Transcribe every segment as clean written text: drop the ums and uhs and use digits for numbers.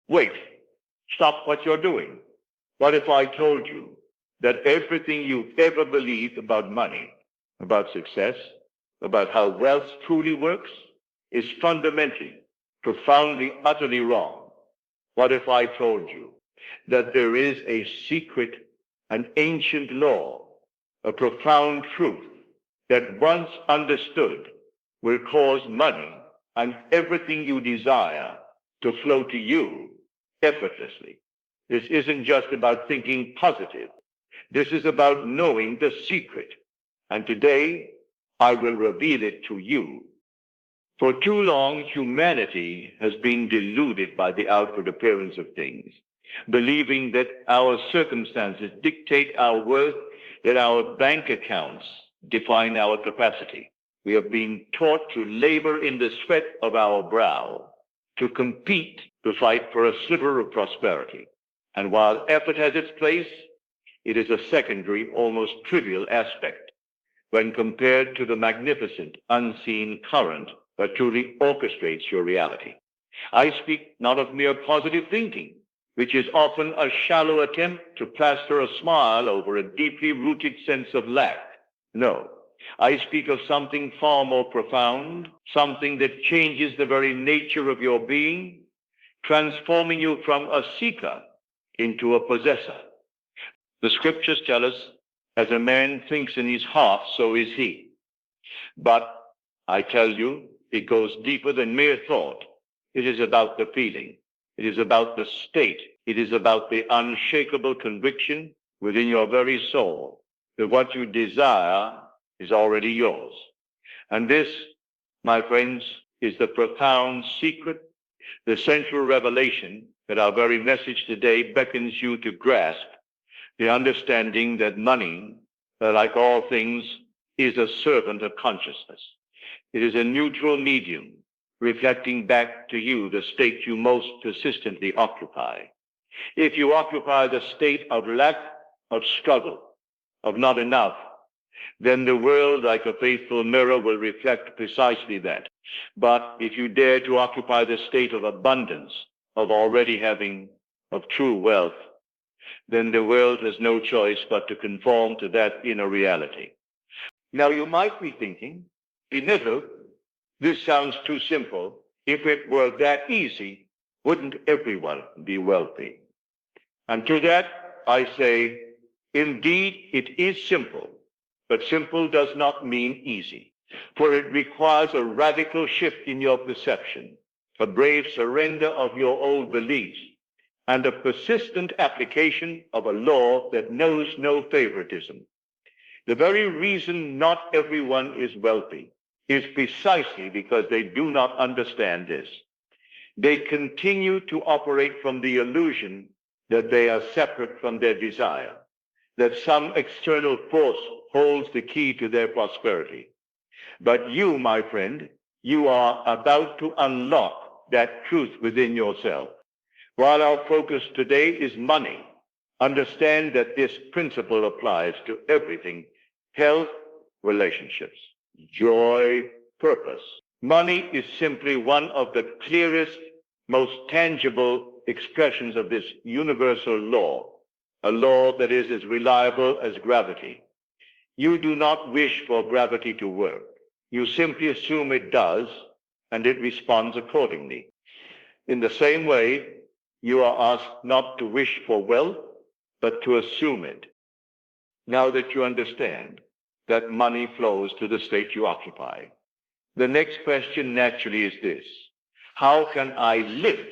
Wait, stop what you're doing. What if I told you that everything you've ever believed about money, about success, about how wealth truly works, is fundamentally, profoundly, utterly wrong? What if I told you that there is a secret, an ancient law, a profound truth that once understood will cause money and everything you desire to flow to you effortlessly? This isn't just about thinking positive. This is about knowing the secret. And today, I will reveal it to you. For too long, humanity has been deluded by the outward appearance of things, believing that our circumstances dictate our worth, that our bank accounts define our capacity. We have been taught to labor in the sweat of our brow, to compete, to fight for a sliver of prosperity. And while effort has its place, it is a secondary, almost trivial aspect when compared to the magnificent, unseen current that truly orchestrates your reality. I speak not of mere positive thinking, which is often a shallow attempt to plaster a smile over a deeply rooted sense of lack. No, I speak of something far more profound, something that changes the very nature of your being, transforming you from a seeker into a possessor. The scriptures tell us, as a man thinks in his heart, so is he. But I tell you, it goes deeper than mere thought. It is about the feeling. It is about the state. It is about the unshakable conviction within your very soul that what you desire is already yours. And this, my friends, is the profound secret, the central revelation that our very message today beckons you to grasp, the understanding that money, like all things, is a servant of consciousness. It is a neutral medium, reflecting back to you the state you most persistently occupy. If you occupy the state of lack, of struggle, of not enough, then the world, like a faithful mirror, will reflect precisely that. But if you dare to occupy the state of abundance, of already having, of true wealth, then the world has no choice but to conform to that inner reality. Now you might be thinking, Neville, this sounds too simple. If it were that easy, wouldn't everyone be wealthy? And to that I say, indeed it is simple, but simple does not mean easy, for it requires a radical shift in your perception, a brave surrender of your old beliefs, and a persistent application of a law that knows no favoritism. The very reason not everyone is wealthy is precisely because they do not understand this. They continue to operate from the illusion that they are separate from their desire, that some external force holds the key to their prosperity. But you, my friend, you are about to unlock that truth within yourself. While our focus today is money, understand that this principle applies to everything: health, relationships, joy, purpose. Money is simply one of the clearest, most tangible expressions of this universal law, a law that is as reliable as gravity. You do not wish for gravity to work. You simply assume it does, and it responds accordingly. In the same way, you are asked not to wish for wealth, but to assume it. Now that you understand that money flows to the state you occupy, the next question naturally is this: how can I live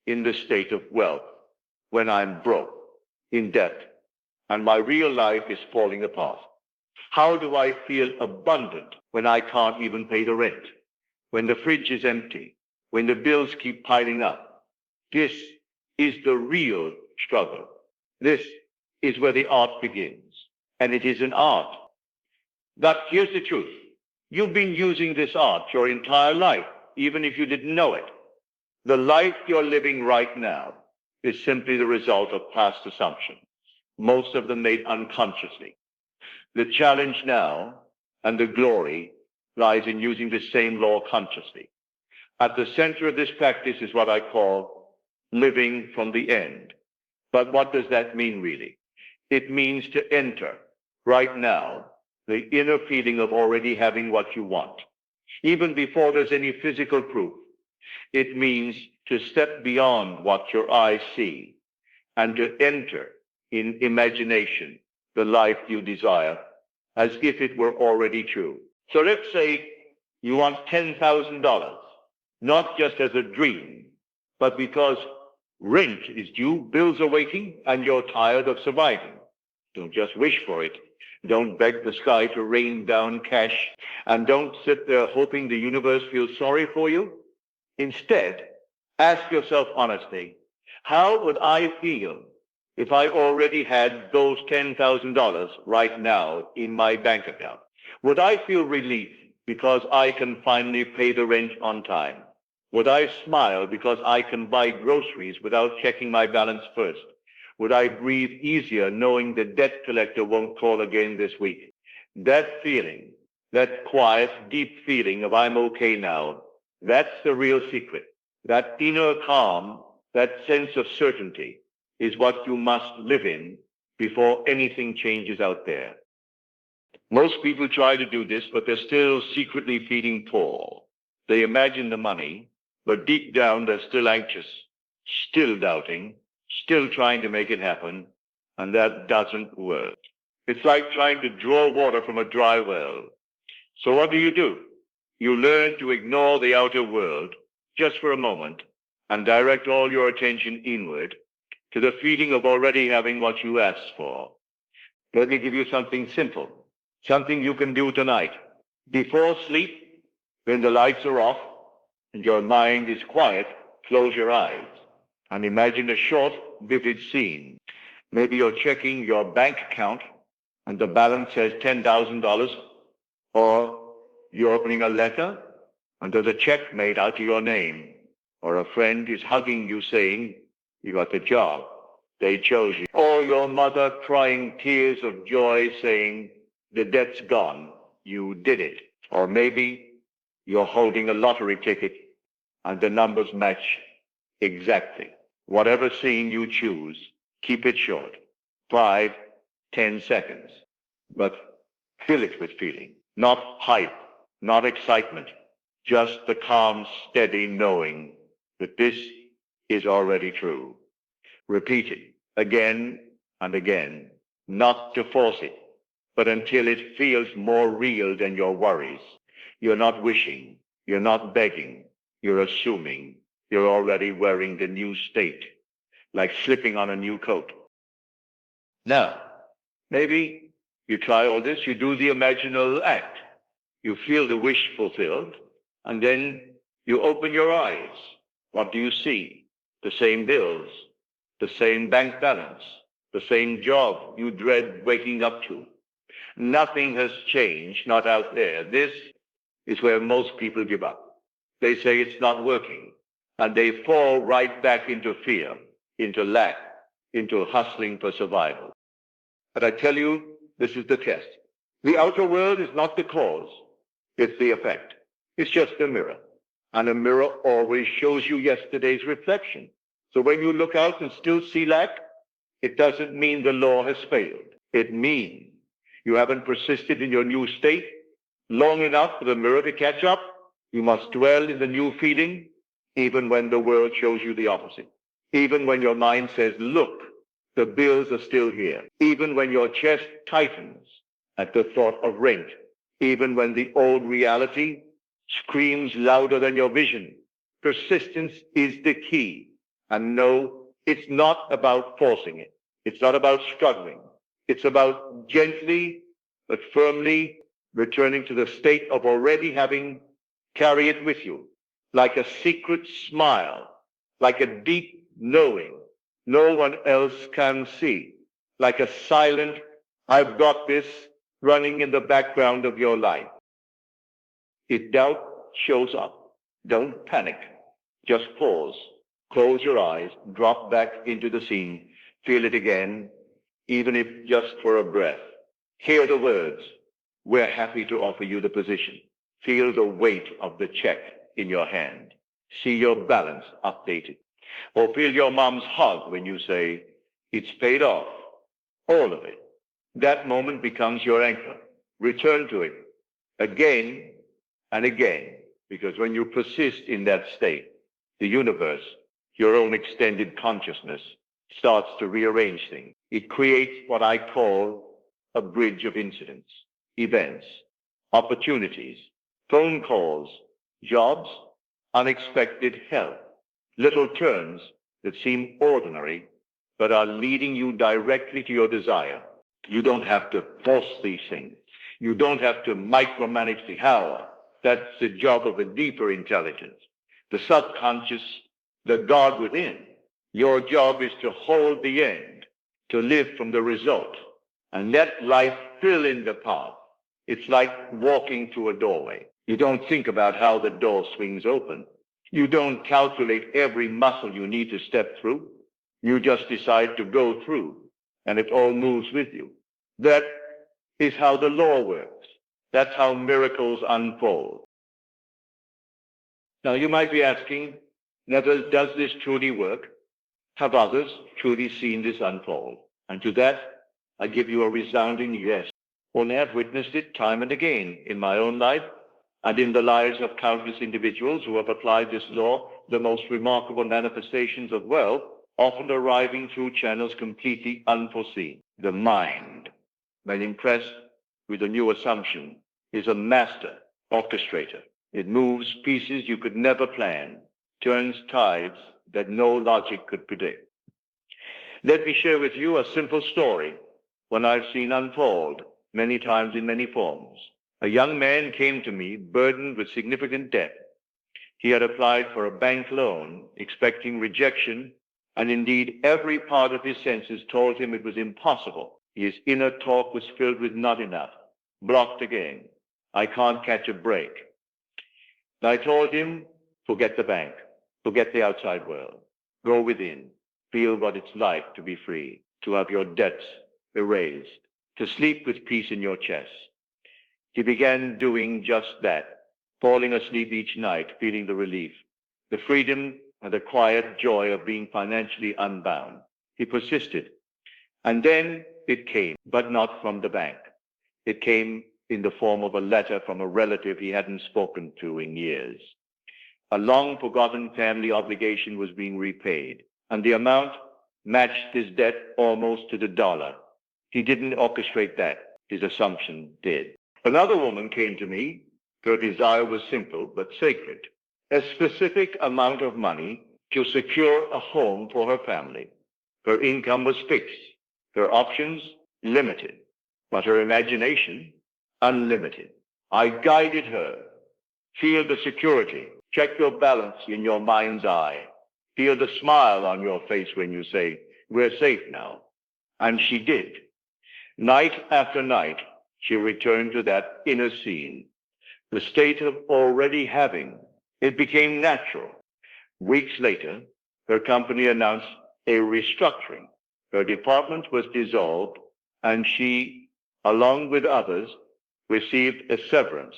in the state of wealth when I'm broke, in debt, and my real life is falling apart? How do I feel abundant when I can't even pay the rent, when the fridge is empty, when the bills keep piling up? This is the real struggle. This is where the art begins, and it is an art. But here's the truth. You've been using this art your entire life, even if you didn't know it. The life you're living right now is simply the result of past assumptions, most of them made unconsciously. The challenge now and the glory lies in using the same law consciously. At the center of this practice is what I call living from the end. But what does that mean really? It means to enter right now the inner feeling of already having what you want, even before there's any physical proof. It means to step beyond what your eyes see and to enter in imagination the life you desire as if it were already true. So let's say you want $10,000, not just as a dream, but because rent is due, bills are waiting, and you're tired of surviving. Don't just wish for it. Don't beg the sky to rain down cash, and don't sit there hoping the universe feels sorry for you. Instead, ask yourself honestly, how would I feel if I already had those $10,000 right now in my bank account? Would I feel relief because I can finally pay the rent on time? Would I smile because I can buy groceries without checking my balance first? Would I breathe easier knowing the debt collector won't call again this week? That feeling, that quiet, deep feeling of I'm okay now, that's the real secret. That inner calm, that sense of certainty is what you must live in before anything changes out there. Most people try to do this, but they're still secretly feeling poor. They imagine the money, but deep down they're still anxious, still doubting, still trying to make it happen, and that doesn't work. It's like trying to draw water from a dry well. So what do? You learn to ignore the outer world just for a moment and direct all your attention inward to the feeling of already having what you asked for. Let me give you something simple, something you can do tonight. Before sleep, when the lights are off and your mind is quiet, close your eyes and imagine a short, vivid scene. Maybe you're checking your bank account and the balance says $10,000, or you're opening a letter and there's a check made out to your name, or a friend is hugging you saying, you got the job, they chose you, or your mother crying tears of joy saying, the debt's gone, you did it. Or maybe you're holding a lottery ticket and the numbers match exactly. Whatever scene you choose, keep it short, 5, 10 seconds, but fill it with feeling, not hype, not excitement, just the calm, steady knowing that this is already true. Repeat it again and again, not to force it, but until it feels more real than your worries. You're not wishing, you're not begging, you're assuming you're already wearing the new state, like slipping on a new coat. Now, maybe you try all this, you do the imaginal act, you feel the wish fulfilled, and then you open your eyes. What do you see? The same bills, the same bank balance, the same job you dread waking up to. Nothing has changed, not out there. This is where most people give up. They say it's not working, and they fall right back into fear, into lack, into hustling for survival. But I tell you, this is the test. The outer world is not the cause, it's the effect. It's just a mirror, and a mirror always shows you yesterday's reflection. So when you look out and still see lack, it doesn't mean the law has failed. It means you haven't persisted in your new state long enough for the mirror to catch up. You must dwell in the new feeling, even when the world shows you the opposite. Even when your mind says, look, the bills are still here. Even when your chest tightens at the thought of rent. Even when the old reality screams louder than your vision. Persistence is the key. And no, it's not about forcing it. It's not about struggling. It's about gently but firmly returning to the state of already having carry it with you, like a secret smile, like a deep knowing no one else can see, like a silent, I've got this, running in the background of your life. If doubt shows up, don't panic. Just pause, close your eyes, drop back into the scene, feel it again, even if just for a breath. Hear the words, we're happy to offer you the position. Feel the weight of the check in your hand. See your balance updated. Or feel your mom's hug when you say, it's paid off, all of it. That moment becomes your anchor. Return to it again and again, because when you persist in that state, the universe, your own extended consciousness, starts to rearrange things. It creates what I call a bridge of incidents, events, opportunities, phone calls, jobs, unexpected help, little turns that seem ordinary but are leading you directly to your desire. You don't have to force these things. You don't have to micromanage the how. That's the job of a deeper intelligence, the subconscious, the God within. Your job is to hold the end, to live from the result, and let life fill in the path. It's like walking through a doorway. You don't think about how the door swings open. You don't calculate every muscle you need to step through. You just decide to go through, and it all moves with you. That is how the law works. That's how miracles unfold. Now, you might be asking, Neville, does this truly work? Have others truly seen this unfold? And to that, I give you a resounding yes. Only I've witnessed it time and again in my own life and in the lives of countless individuals who have applied this law, the most remarkable manifestations of wealth, often arriving through channels completely unforeseen. The mind, when impressed with a new assumption, is a master orchestrator. It moves pieces you could never plan, turns tides that no logic could predict. Let me share with you a simple story, one I've seen unfold many times in many forms. A young man came to me burdened with significant debt. He had applied for a bank loan, expecting rejection, and indeed every part of his senses told him it was impossible. His inner talk was filled with not enough, blocked again. I can't catch a break. I told him, forget the bank, forget the outside world. Go within, feel what it's like to be free, to have your debts erased, to sleep with peace in your chest. He began doing just that, falling asleep each night, feeling the relief, the freedom and the quiet joy of being financially unbound. He persisted. And then it came, but not from the bank. It came in the form of a letter from a relative he hadn't spoken to in years. A long-forgotten family obligation was being repaid, and the amount matched his debt almost to the dollar. He didn't orchestrate that. His assumption did. Another woman came to me. Her desire was simple but sacred. A specific amount of money to secure a home for her family. Her income was fixed. Her options limited, but her imagination unlimited. I guided her. Feel the security. Check your balance in your mind's eye. Feel the smile on your face when you say, we're safe now. And she did. Night after night, she returned to that inner scene, the state of already having. It became natural. Weeks later, her company announced a restructuring. Her department was dissolved, and she, along with others, received a severance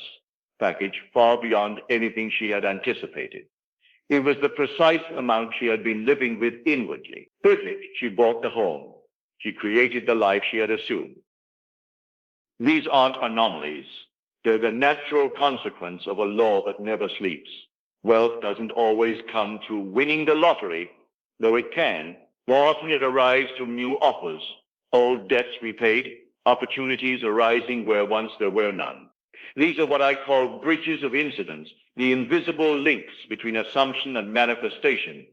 package far beyond anything she had anticipated. It was the precise amount she had been living with inwardly. Quickly, she bought the home. She created the life she had assumed. These aren't anomalies. They're the natural consequence of a law that never sleeps. Wealth doesn't always come through winning the lottery, though it can. More often it arrives through new offers, old debts repaid, opportunities arising where once there were none. These are what I call bridges of incidents, the invisible links between assumption and manifestation.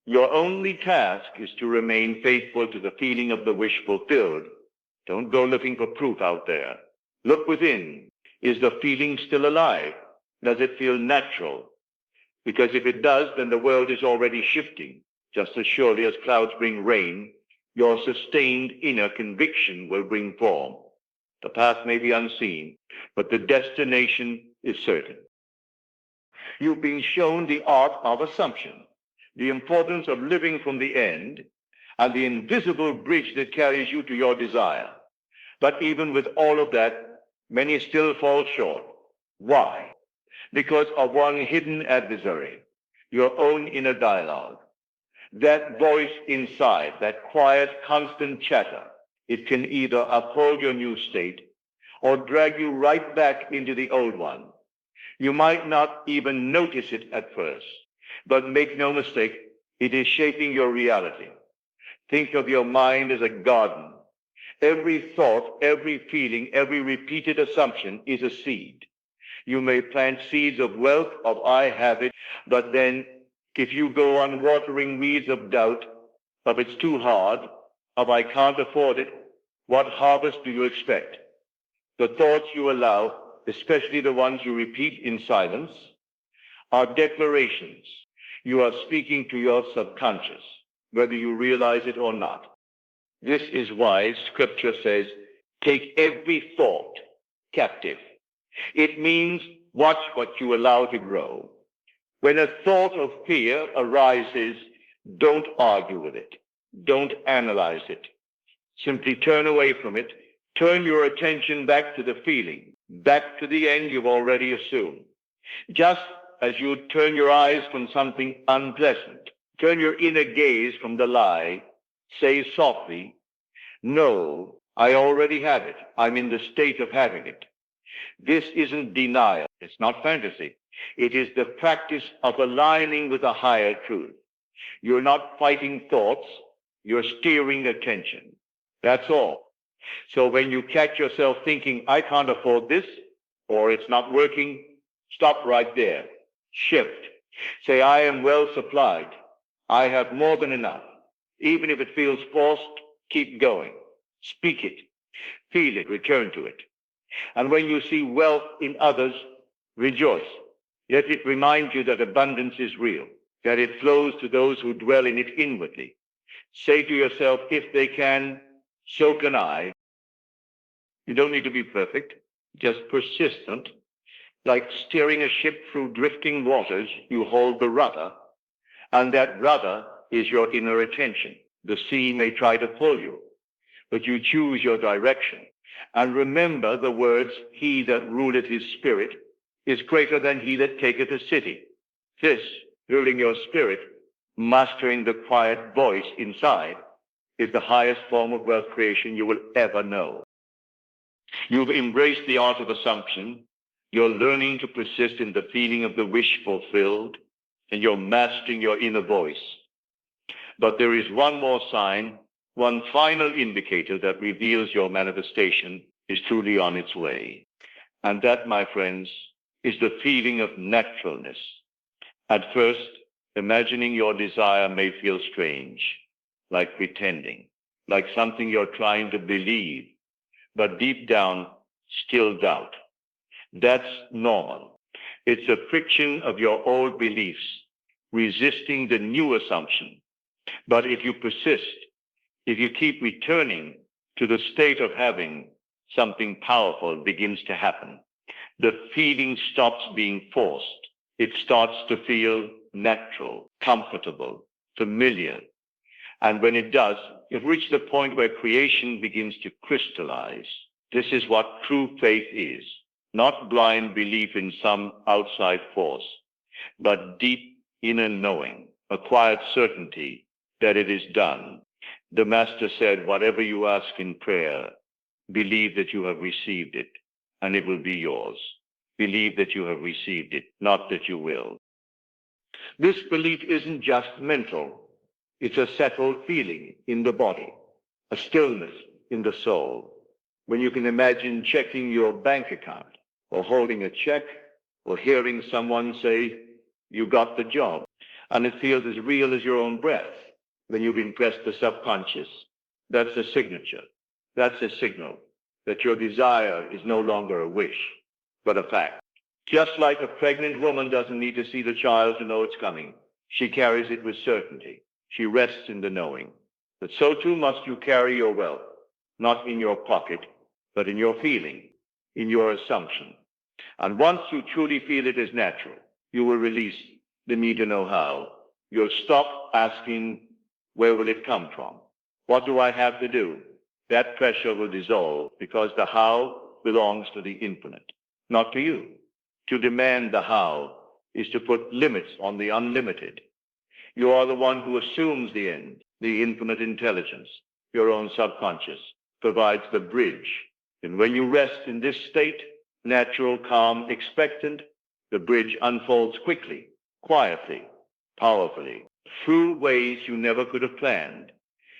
Your only task is to remain faithful to the feeling of the wish fulfilled. Don't go looking for proof out there. Look within. Is the feeling still alive? Does it feel natural? Because if it does, then the world is already shifting. Just as surely as clouds bring rain, your sustained inner conviction will bring form. The path may be unseen, but the destination is certain. You've been shown the art of assumption, the importance of living from the end, and the invisible bridge that carries you to your desire. But even with all of that, many still fall short. Why? Because of one hidden adversary, your own inner dialogue. That voice inside, that quiet, constant chatter, it can either uphold your new state or drag you right back into the old one. You might not even notice it at first, but make no mistake, it is shaping your reality. Think of your mind as a garden. Every thought, every feeling, every repeated assumption is a seed. You may plant seeds of wealth, of I have it, but then if you go on watering weeds of doubt, of it's too hard, of I can't afford it, what harvest do you expect? The thoughts you allow, especially the ones you repeat in silence, are declarations. You are speaking to your subconscious, whether you realize it or not. This is why Scripture says, take every thought captive. It means watch what you allow to grow. When a thought of fear arises, don't argue with it. Don't analyze it. Simply turn away from it. Turn your attention back to the feeling, back to the end you've already assumed. Just as you turn your eyes from something unpleasant, turn your inner gaze from the lie, say softly, no, I already have it. I'm in the state of having it. This isn't denial. It's not fantasy. It is the practice of aligning with a higher truth. You're not fighting thoughts. You're steering attention. That's all. So when you catch yourself thinking, I can't afford this, or it's not working, stop right there. Shift. Say, I am well supplied. I have more than enough. Even if it feels forced, keep going. Speak it. Feel it. Return to it. And when you see wealth in others, rejoice. Let it remind you that abundance is real, that it flows to those who dwell in it inwardly. Say to yourself, if they can, so can I. You don't need to be perfect, just persistent. Like steering a ship through drifting waters, you hold the rudder, and that rudder is your inner attention. The sea may try to pull you, but you choose your direction. And remember the words, he that ruleth his spirit is greater than he that taketh a city. This, ruling your spirit, mastering the quiet voice inside, is the highest form of wealth creation you will ever know. You've embraced the art of assumption. You're learning to persist in the feeling of the wish fulfilled, and you're mastering your inner voice. But there is one more sign, one final indicator that reveals your manifestation is truly on its way. And that, my friends, is the feeling of naturalness. At first, imagining your desire may feel strange, like pretending, like something you're trying to believe, but deep down, still doubt. That's normal. It's a friction of your old beliefs, resisting the new assumption. But if you persist, if you keep returning to the state of having, something powerful begins to happen. The feeling stops being forced. It starts to feel natural, comfortable, familiar. And when it does, you've reached the point where creation begins to crystallize. This is what true faith is. Not blind belief in some outside force, but deep inner knowing, a quiet certainty that it is done. The Master said, whatever you ask in prayer, believe that you have received it, and it will be yours. Believe that you have received it, not that you will. This belief isn't just mental. It's a settled feeling in the body, a stillness in the soul. When you can imagine checking your bank account, or holding a check, or hearing someone say, you got the job, and it feels as real as your own breath. Then you've impressed the subconscious. That's a signature. That's a signal that your desire is no longer a wish, but a fact. Just like a pregnant woman doesn't need to see the child to know it's coming. She carries it with certainty. She rests in the knowing. But so too must you carry your wealth, not in your pocket, but in your feeling, in your assumption. And once you truly feel it as natural, you will release the need to know how. You'll stop asking, where will it come from? What do I have to do? That pressure will dissolve because the how belongs to the infinite, not to you. To demand the how is to put limits on the unlimited. You are the one who assumes the end. The infinite intelligence, your own subconscious, provides the bridge. And when you rest in this state, natural, calm, expectant, the bridge unfolds quickly, quietly, powerfully, through ways you never could have planned.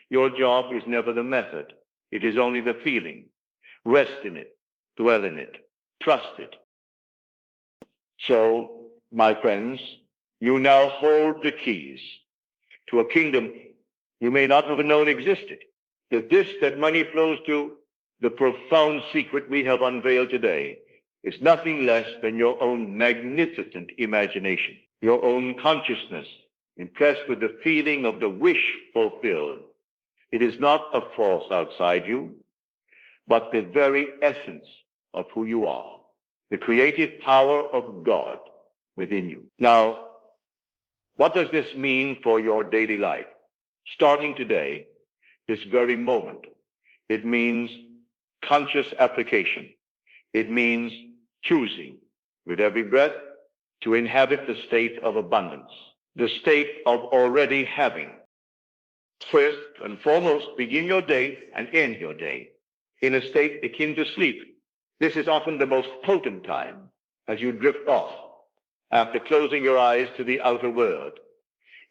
Your job is never the method. It is only the feeling. Rest in it, dwell in it, trust it. So, my friends, you now hold the keys to a kingdom you may not have known existed. The dish that money flows to, the profound secret we have unveiled today, is nothing less than your own magnificent imagination, your own consciousness, impressed with the feeling of the wish fulfilled. It is not a force outside you, but the very essence of who you are, the creative power of God within you. Now, what does this mean for your daily life? Starting today, this very moment, it means conscious application. It means choosing with every breath to inhabit the state of abundance, the state of already having. First and foremost, begin your day and end your day in a state akin to sleep. This is often the most potent time as you drift off after closing your eyes to the outer world,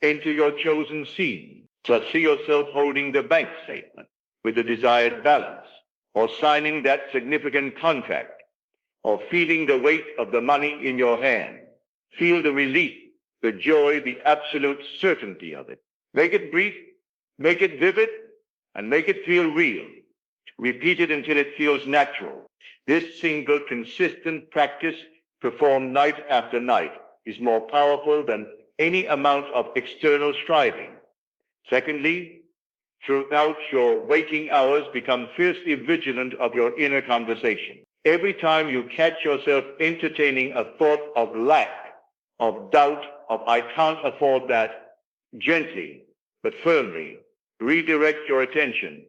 into your chosen scene. So see yourself holding the bank statement with the desired balance, or signing that significant contract, or feeling the weight of the money in your hand. Feel the relief, the joy, the absolute certainty of it. Make it brief, make it vivid, and make it feel real. Repeat it until it feels natural. This single, consistent practice, performed night after night, is more powerful than any amount of external striving. Secondly, throughout your waking hours, become fiercely vigilant of your inner conversation. Every time you catch yourself entertaining a thought of lack, of doubt, of I can't afford that, gently but firmly redirect your attention.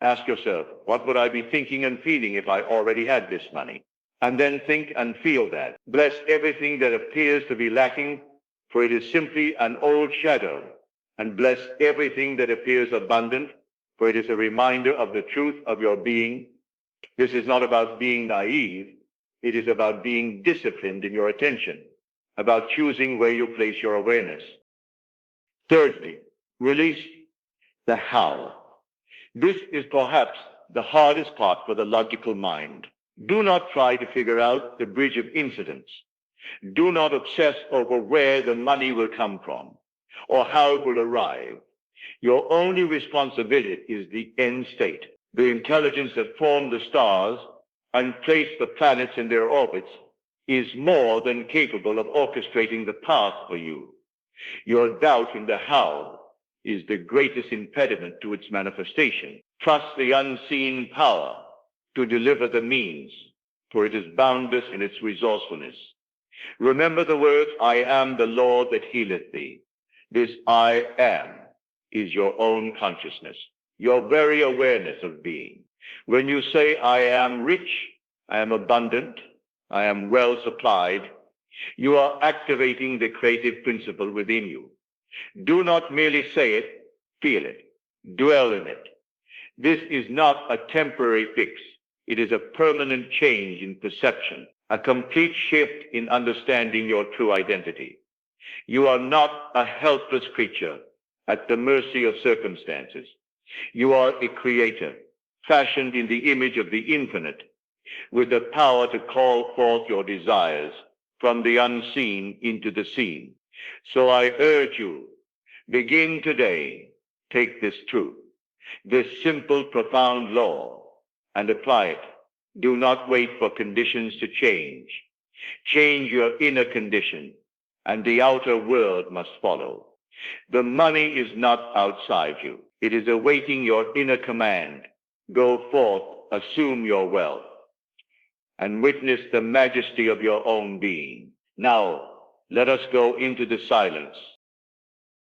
Ask yourself, what would I be thinking and feeling if I already had this money? And then think and feel that. Bless everything that appears to be lacking, for it is simply an old shadow. And bless everything that appears abundant, for it is a reminder of the truth of your being. This is not about being naive. It is about being disciplined in your attention, about choosing where you place your awareness. Thirdly, release the how. This is perhaps the hardest part for the logical mind. Do not try to figure out the bridge of incidents. Do not obsess over where the money will come from or how it will arrive. Your only responsibility is the end state. The intelligence that formed the stars and placed the planets in their orbits is more than capable of orchestrating the path for you. Your doubt in the how is the greatest impediment to its manifestation. Trust the unseen power to deliver the means, for it is boundless in its resourcefulness. Remember the words, I am the Lord that healeth thee. This I am is your own consciousness, your very awareness of being. When you say, I am rich, I am abundant, I am well supplied, you are activating the creative principle within you. Do not merely say it, feel it, dwell in it. This is not a temporary fix. It is a permanent change in perception, a complete shift in understanding your true identity. You are not a helpless creature at the mercy of circumstances. You are a creator, fashioned in the image of the infinite, with the power to call forth your desires from the unseen into the seen. So I urge you, begin today, take this truth, this simple, profound law, and apply it. Do not wait for conditions to change. Change your inner condition, and the outer world must follow. The money is not outside you. It is awaiting your inner command. Go forth, assume your wealth, and witness the majesty of your own being. Now, let us go into the silence